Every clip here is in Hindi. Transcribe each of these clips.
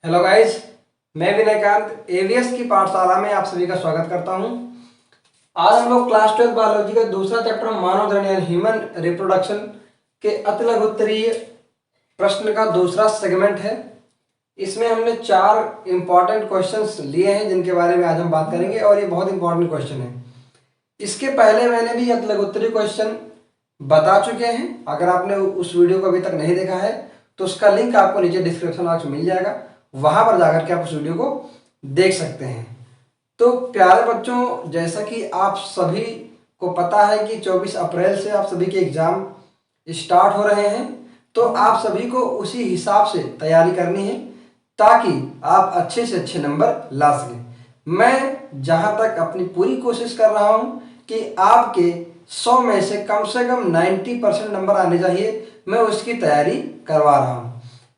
हेलो गाइस, मैं विनयकांत एवीएस की पाठशाला में आप सभी का स्वागत करता हूं। आज हम लोग क्लास 12 बायोलॉजी का दूसरा चैप्टर मानव जनन यानी ह्यूमन रिप्रोडक्शन के अति लघु उत्तरीय प्रश्न का दूसरा सेगमेंट है। इसमें हमने 4 इंपॉर्टेंट क्वेश्चंस लिए हैं जिनके बारे में आज हम बात करेंगे और ये बहुत इंपॉर्टेंट क्वेश्चन है। इसके पहले मैंने भी अति लघु उत्तरीय क्वेश्चन बता चुके हैं। अगर आपने उस वीडियो को अभी तक नहीं देखा है तो उसका लिंक आपको नीचे डिस्क्रिप्शन बॉक्स में मिल जाएगा, वहां पर जाकर के आप उस वीडियो को देख सकते हैं। तो प्यारे बच्चों, जैसा कि आप सभी को पता है कि 24 अप्रैल से आप सभी के एग्जाम स्टार्ट हो रहे हैं, तो आप सभी को उसी हिसाब से तैयारी करनी है ताकि आप अच्छे से अच्छे नंबर ला सकें। मैं जहां तक अपनी पूरी कोशिश कर रहा हूं कि आपके 100 में से कम 90% नंबर आने चाहिए, मैं उसकी तैयारी करवा रहा हूं।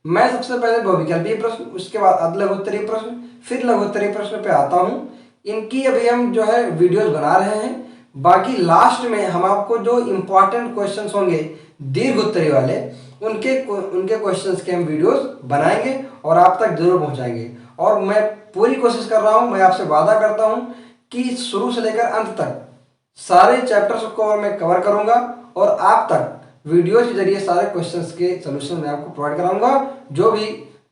मैं सबसे पहले बहुविकल्पीय प्रश्न, उसके बाद अति लघु उत्तरीय प्रश्न, फिर लघु उत्तरीय प्रश्न पे आता हूं। इनकी अभी हम जो है वीडियोस बना रहे हैं। बाकी लास्ट में हम आपको जो इंपॉर्टेंट क्वेश्चंस होंगे दीर्घ उत्तरीय वाले, उनके क्वेश्चंस के हम वीडियोस बनाएंगे और आप तक जरूर पहुंचाएंगे। और मैं पूरी कोशिश कर रहा हूं, मैं आपसे वादा करता हूं कि शुरू से लेकर अंत तक सारे चैप्टर्स को मैं कवर करूंगा और आप तक वीडियोस के जरिए सारे क्वेश्चंस के सलूशन मैं आपको प्रोवाइड कराऊंगा जो भी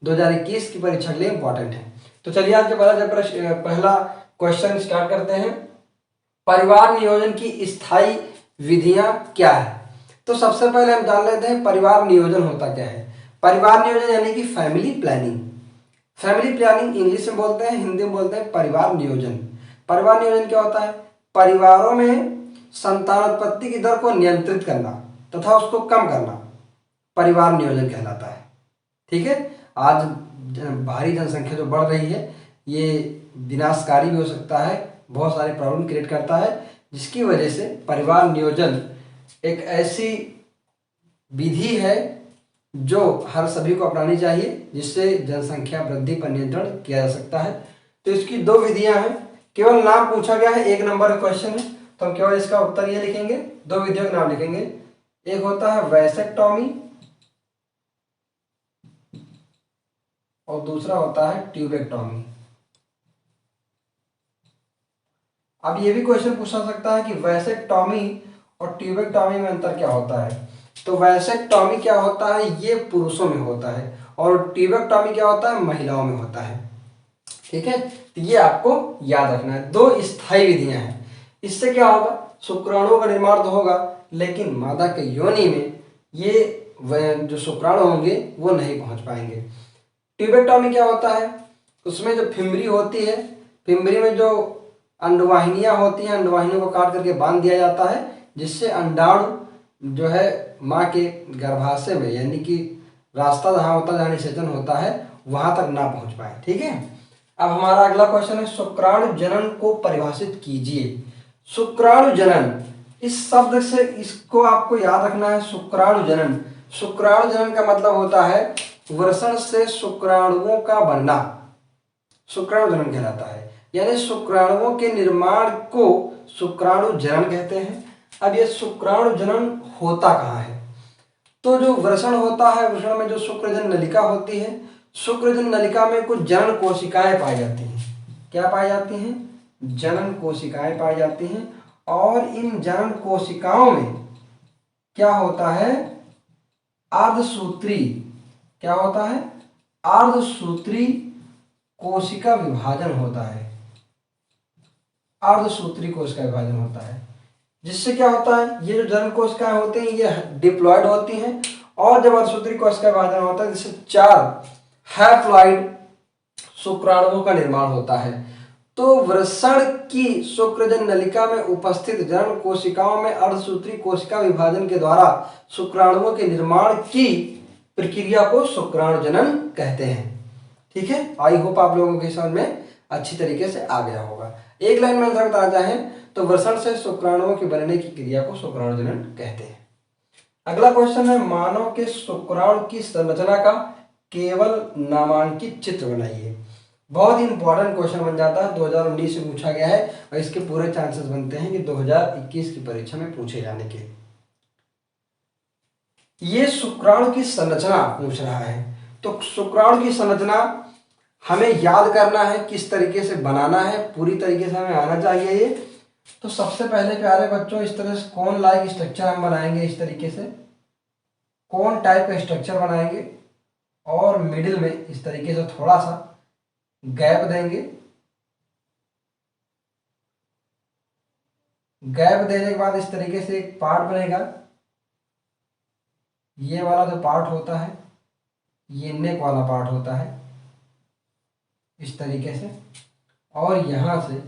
2021 की परीक्षा के लिए इंपॉर्टेंट है। तो चलिए आज के पहला क्वेश्चन स्टार्ट करते हैं। परिवार नियोजन की स्थायी विधियां क्या है? तो सबसे पहले हम जान लेते हैं परिवार नियोजन होता क्या है। परिवार नियोजन यानी कि family planning. Family planning English में बोलते हैं, हिंदी में बोलते हैं परिवार नियोजन। परिवार नियोजन क्या होता है? परिवारों में संतानोत्पत्ति की दर को नियंत्रित करना तथा उसको कम करना परिवार नियोजन कहलाता है। ठीक है, आज भारी जनसंख्या जो बढ़ रही है ये विनाशकारी भी हो सकता है, बहुत सारे प्रॉब्लम क्रिएट करता है, जिसकी वजह से परिवार नियोजन एक ऐसी विधि है जो हर सभी को अपनानी चाहिए, जिससे जनसंख्या वृद्धि पर नियंत्रण किया जा सकता है। तो इसकी 2 विधियां हैं, केवल नाम पूछा गया है, 1 नंबर का क्वेश्चन है तो हम केवल इसका उत्तर ये लिखेंगे, 2 विधियों के नाम लिखेंगे। एक होता है वैसेक्टॉमी और दूसरा होता है ट्यूबेक्टॉमी। अब ये भी क्वेश्चन पूछा सकता है कि वैसेक्टॉमी और ट्यूबेक्टॉमी में अंतर क्या होता है। तो वैसेक्टॉमी क्या होता है, ये पुरुषों में होता है, और ट्यूबेक्टॉमी क्या होता है, महिलाओं में होता है। ठीक है, तो ये आपको याद रखना है। 2 स्थायी विधियां हैं। इससे क्या होगा, शुक्राणुओं का निर्माण तो होगा लेकिन मादा के योनि में ये जो शुक्राणु होंगे वो नहीं पहुंच पाएंगे। ट्यूबेक्टॉमी क्या होता है, उसमें जो फिम्बरी होती है, फिम्बरी में जो अंडवाहिनियां होती हैं, अंडवाहिनियों को काट करके बांध दिया जाता है, जिससे अंडाणु जो है माँ के गर्भाशय में यानी कि रास्ता जहाँ होता है, जहाँ निषेचन होता है, वहां तक ना पहुंच पाए। ठीक है, अब हमारा अगला क्वेश्चन है शुक्राणु जनन को परिभाषित कीजिए। शुक्राणु जनन, इस शब्द से इसको आपको याद रखना है। शुक्राणु जनन, शुक्राणु जनन का मतलब होता है वृषण से शुक्राणुओं का बनना, शुक्राणु जनन कहलाता है। यानी शुक्राणुओं के निर्माण को शुक्राणु जनन कहते हैं। अब ये शुक्राणु जनन होता कहाँ है? तो जो वृषण होता है, वृषण में जो शुक्रजन नलिका होती है, शुक्रजन नलिका में कुछ जनन कोशिकाएं पाई जाती हैं। क्या पाई जाती हैं? जनन कोशिकाएं पाई जाती हैं। और इन जनन कोशिकाओं में क्या होता है, अर्धसूत्री, क्या होता है, अर्धसूत्री कोशिका विभाजन होता है। अर्धसूत्री कोशिका विभाजन होता है, जिससे क्या होता है, ये जो जनन कोशिकाएं होती हैं ये डिप्लॉयड होती हैं, और जब अर्धसूत्री कोशिका विभाजन होता है जिससे 4 हैप्लॉइड शुक्राणुओं का निर्माण होता है। तो वृषण की शुक्रजन नलिका में उपस्थित जनन कोशिकाओं में अर्धसूत्री कोशिका विभाजन के द्वारा शुक्राणुओं के निर्माण की प्रक्रिया को शुक्राणु जनन कहते हैं। ठीक है, आई होप आप लोगों के समझ में अच्छी तरीके से आ गया होगा। एक लाइन में आंसर बताना चाहें तो वृषण से शुक्राणुओं के बनने की क्रिया को शुक्राणु जनन कहते हैं। अगला क्वेश्चन है मानव के शुक्राणु की संरचना का केवल नामांकित चित्र बनाइए। बहुत ही इंपॉर्टेंट क्वेश्चन बन जाता है, 2019 में पूछा गया है और इसके पूरे चांसेस बनते हैं कि 2021 की परीक्षा में पूछे जाने के। ये शुक्राणु की संरचना पूछ रहा है। तो शुक्राणु की संरचना हमें याद करना है किस तरीके से बनाना है, पूरी तरीके से हमें आना चाहिए ये। तो सबसे पहले प्यारे बच्चों इस तरह से कोन लाइक स्ट्रक्चर हम बनाएंगे, इस तरीके से कोन टाइप का स्ट्रक्चर बनाएंगे और मिडिल में इस तरीके से थोड़ा सा गैप देंगे। गैप देने के बाद इस तरीके से एक पार्ट बनेगा। ये वाला जो पार्ट होता है ये नेक वाला पार्ट होता है इस तरीके से, और यहां से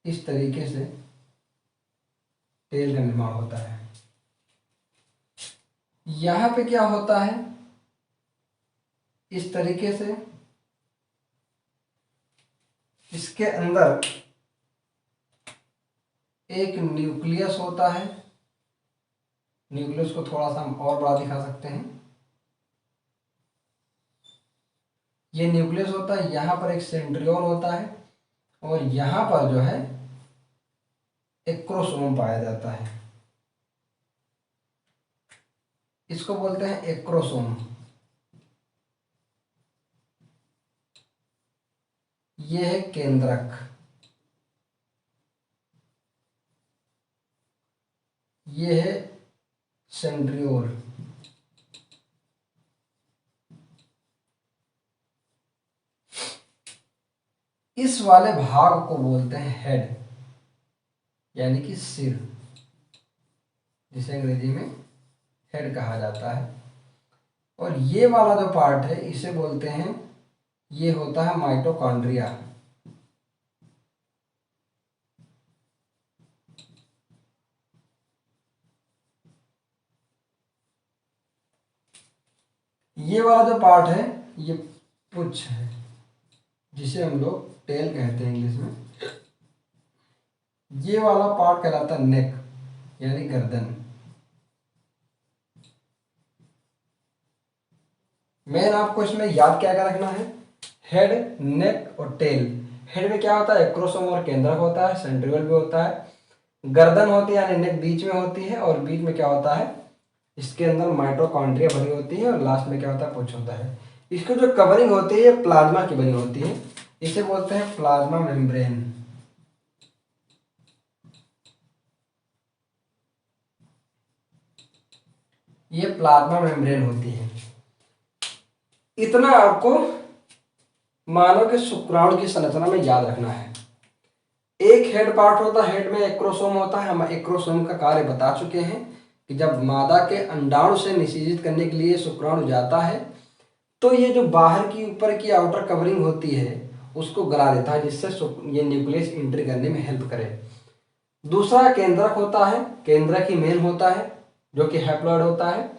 इस तरीके से टेल का निर्माण होता है। यहां पे क्या होता है, इस तरीके से इसके अंदर एक न्यूक्लियस होता है। न्यूक्लियस को थोड़ा सा हम और बड़ा दिखा सकते हैं। ये न्यूक्लियस होता है, यहाँ पर एक सेंट्रियोल होता है और यहाँ पर जो है एक्रोसोम पाया जाता है। इसको बोलते हैं एक्रोसोम। ये है केंद्रक, ये है सेंट्रियोल। इस वाले भाग को बोलते हैं हेड, यानी कि सिर, जिसे अंग्रेजी में हेड कहा जाता है। और ये वाला जो पार्ट है इसे बोलते हैं, ये होता है माइटोकॉन्ड्रिया। ये वाला जो पार्ट है ये पुच्छ है, जिसे हम लोग टेल कहते हैं इंग्लिश में। ये वाला पार्ट कहलाता है नेक, यानी गर्दन। मेन आपको इसमें याद क्या क्या रखना है, हेड, नेक और टेल। हेड में क्या होता है, एक्रोसोम और केंद्रक होता है, सेंट्रियोल भी होता है। गर्दन होती है यानी नेक बीच में होती है, और बीच में क्या होता है, इसके अंदर माइटोकॉन्ड्रिया भरी होती है, और लास्ट में क्या होता है, पुच्छ होता है। इसकी जो कवरिंग होती है ये प्लाज्मा की बनी होती है, इसे बोलते हैं प्लाज्मा मेम्ब्रेन। ये प्लाज्मा मेम्ब्रेन होती है। इतना आपको मानव के शुक्राणु की संरचना में याद रखना है। एक हेड पार्ट होता है, हेड में एक्रोसोम होता है। हम एक्रोसोम का कार्य बता चुके हैं कि जब मादा के अंडाणु से निषेचित करने के लिए शुक्राणु जाता है तो ये जो बाहर की ऊपर की आउटर कवरिंग होती है उसको गला देता है, जिससे ये न्यूक्लियस एंट्री करने में हेल्प करे। दूसरा केंद्रक होता है, केंद्रक ही मेन होता है जो कि हैप्लॉइड होता है।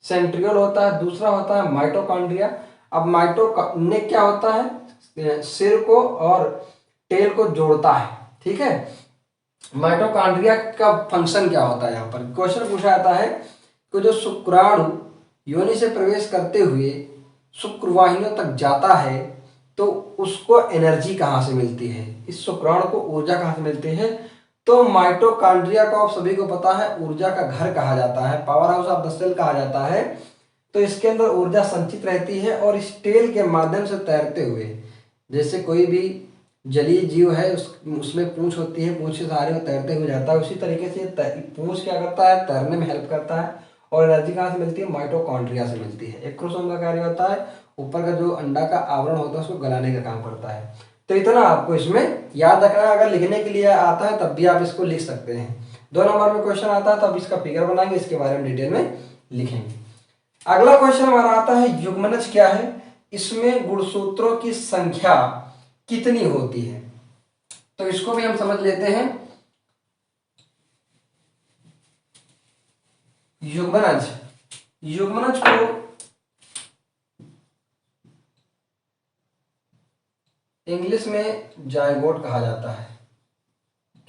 सेंट्रियोल होता है, दूसरा होता है माइटोकॉन्ड्रिया। अब नेक क्या होता है, सिर को और टेल को जोड़ता है, ठीक है। माइटोकॉन्ड्रिया का फंक्शन क्या होता है, यहाँ पर क्वेश्चन पूछा जाता है कि जो शुक्राणु योनि से प्रवेश करते हुए शुक्रवाहिनियों तक जाता है तो उसको एनर्जी कहाँ से मिलती है, इस शुक्राणु को ऊर्जा कहाँ से मिलती है। तो माइटोकॉन्ड्रिया को आप सभी को पता है ऊर्जा का घर कहा जाता है, power house of the cell कहा जाता है। तो इसके अंदर ऊर्जा संचित रहती है और इस टेल के माध्यम से तैरते हुए, जैसे कोई भी जलीय जीव है उसमें पूंछ होती है, पूंछ के सहारे में तैरते हुए जाता है, उसी तरीके से पूंछ क्या करता है, तैरने में हेल्प करता है। और एनर्जी कहाँ से मिलती है, माइटोकॉन्ड्रिया से मिलती है। एक्रोसोम का कार्य होता है ऊपर का जो अंडा का आवरण होता है उसको गलाने का काम करता है। तो इतना आपको इसमें याद रखना है। अगर लिखने के लिए आता है तब भी आप इसको लिख सकते हैं। 2 नंबर में क्वेश्चन आता है तब इसका फिगर बनाएंगे, इसके बारे में डिटेल में लिखेंगे। अगला क्वेश्चन हमारा आता है युग्मनज क्या है, इसमें गुणसूत्रों की संख्या कितनी होती है। तो इसको भी हम समझ लेते हैं। युग्मनज, युग्मनज को इंग्लिश में जायगोट कहा जाता है।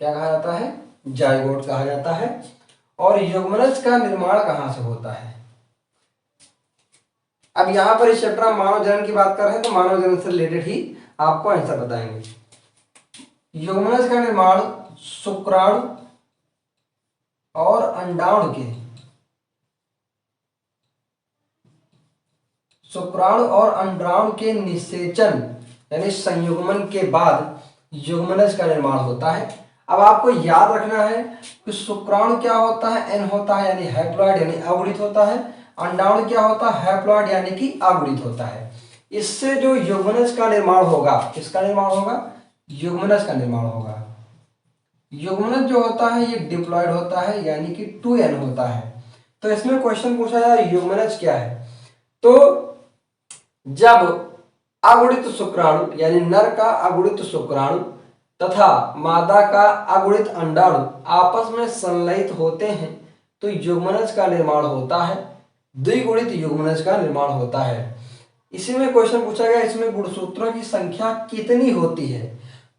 क्या कहा जाता है, जायगोट कहा जाता है। और युग्मनज का निर्माण कहां से होता है। अब यहां पर इस चैप्टर में मानव जनन की बात कर रहे हैं तो मानव जनन से रिलेटेड ही आपको आंसर बताएंगे। युग्मनज का निर्माण शुक्राणु और अंडाणु के शुक्राणु और अंडाणु के निषेचन यानी संयुग्मन के बाद युग्मनज का निर्माण होता है। अब आपको याद रखना है कि शुक्राणु क्या होता है, एन होता है यानी हैप्लॉइड यानी अगुणित होता है। अंडाणु क्या होता है, हैप्लॉइड यानी कि अगुणित होता है। इससे जो युग्मनज का निर्माण होगा, किसका निर्माण होगा, युग्मनज का निर्माण होगा। युग्मनज जो होता है ये डिप्लॉइड होता है यानी कि 2n होता है। तो इसमें क्वेश्चन पूछा जाए युग्मनज क्या है, तो जब अगुणित शुक्राणु यानी नर का अगुणित शुक्राणु तथा मादा का अगुणित अंडाणु आपस में संलयित होते हैं तो युग्मनज का निर्माण होता है, द्विगुणित युग्मनज का निर्माण होता है। इसी में क्वेश्चन पूछा गया इसमें गुणसूत्रों की संख्या कितनी होती है,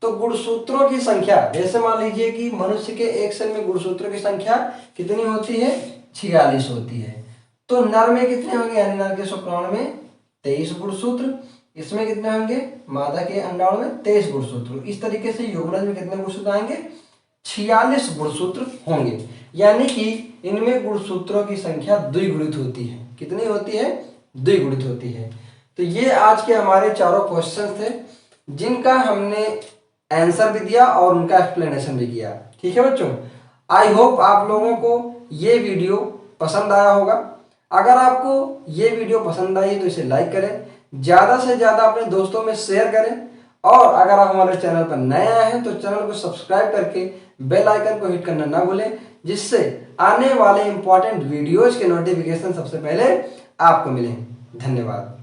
तो गुणसूत्रों की संख्या जैसे मान लीजिए कि मनुष्य के एक सेल में गुणसूत्रों की संख्या कितनी होती है, 46 होती है। तो नर में कितने होंगे, यानी नर के शुक्राणु में 23 गुणसूत्र, इसमें कितने होंगे, मादा के अंडाणु में 23 गुणसूत्र। इस तरीके से युग्मनज में कितने गुणसूत्र आएंगे, 46 गुणसूत्र होंगे। यानी कि इनमें गुणसूत्रों की संख्या द्विगुणित होती है। कितनी होती है, द्विगुणित होती है। तो ये आज के हमारे चारों क्वेश्चन थे जिनका हमने आंसर भी दिया और उनका एक्सप्लेनेशन भी किया। ठीक है बच्चों, आई होप आप लोगों को ये वीडियो पसंद आया होगा। अगर आपको ये वीडियो पसंद आई तो इसे लाइक करें, ज़्यादा से ज़्यादा अपने दोस्तों में शेयर करें, और अगर आप हमारे चैनल पर नए आए हैं तो चैनल को सब्सक्राइब करके बेल आइकन को हिट करना ना भूलें, जिससे आने वाले इंपॉर्टेंट वीडियोज के नोटिफिकेशन सबसे पहले आपको मिलें। धन्यवाद।